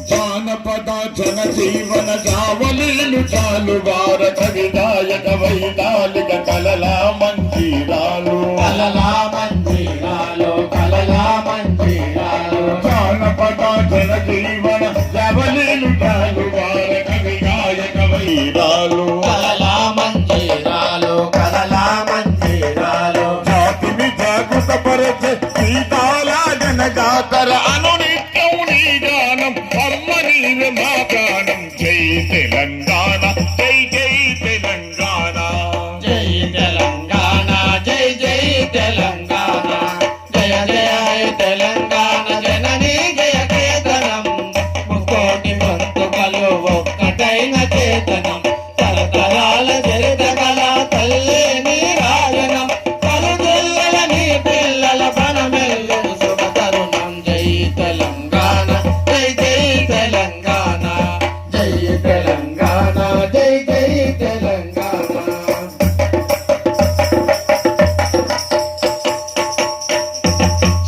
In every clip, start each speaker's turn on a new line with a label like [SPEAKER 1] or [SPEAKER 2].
[SPEAKER 1] జానపద జన జీవన జావలీలు జాలువార కవిదాయక వైతాళిక కలలా మంజీరాలు జానపద జన జీవన జావలీలు జాలువార కవిదాయక వైతాళు జాతిని జాగృతపరచే సీతాల జనగాతర అనునిత్యం నీ గానం అమ్మ నీవే మా ప్రాణం జై తెలంగాణ జై జై తెలంగాణ
[SPEAKER 2] జై తెలంగాణ జై జై తెలంగాణ జయ జయ తెలంగాణ జననీ జయ కేతనం ముకోటి బంతుకలు ఒక్కటైన చేతనం తరతరాల చరితగల తల్లే నీ రాజనం పలుదిల్లల నీ పిల్లల బనమెల్లును శుభ తరుణం జై తెలంగాణ జై జై తెలంగాణ జై తెలంగాణ జై జై తెలంగాణ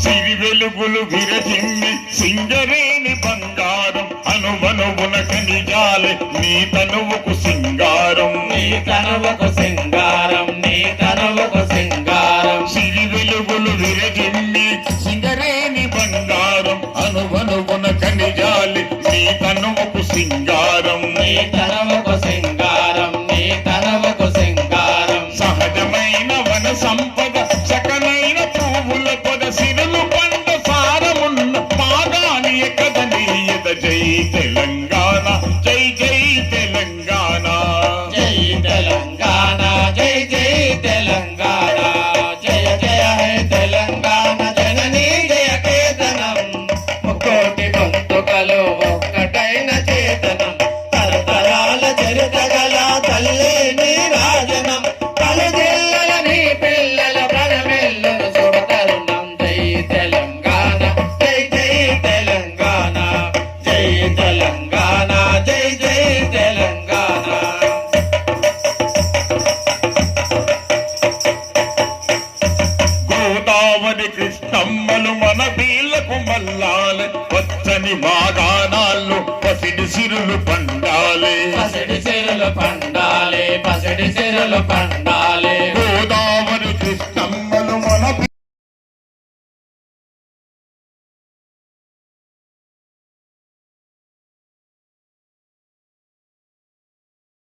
[SPEAKER 1] సిరి వెలుగులు విరజిమ్మి సింగరేణి బంగారం అనువనువున కనిజాలే నీ తనువుకు సింగారం
[SPEAKER 2] నీ తనువుకు సింగారం నీ తనువుకు సింగారం
[SPEAKER 1] సిరి వెలుగులు విరజిమ్మి సింగరేణి బంగారం అనువనువున కనిజాలే నీ తనువుకు సింగారం
[SPEAKER 2] నీ తనువుకు సింగారం నీ తనువుకు సింగారం
[SPEAKER 1] సహజమైన వన సంపద చకనైన పువ్వుల పొద సిరులు పండ సారమున్న పాదాని కదనీయత జై తెలంగాణ జై జై తెలంగాణ
[SPEAKER 2] జై తెలంగాణ జై జై తెలంగాణ జయ జయ హే తెలంగాణ జననీ జయ కేతనం ముకోటి బంతుకలు ఒక్కటైన చేతనం తరతరాల చరితగల తల్లే నీ రాజనం పలుదిల్లల నీ పిల్లల ప్రణమెల్లును శుభ తరుణం జై తెలంగాణ జై జై తెలంగాణ జై తెలంగాణ జై జై తెలంగాణ
[SPEAKER 1] గోదావరి కృష్ణమ్మలు మన వీళ్లకు మల్లాలే వచ్చని మాగానాల్లో పసిడి సిరులు పండాలే
[SPEAKER 2] పసిడి సిరులు పండాలి పసిడి సిరులు పండాలి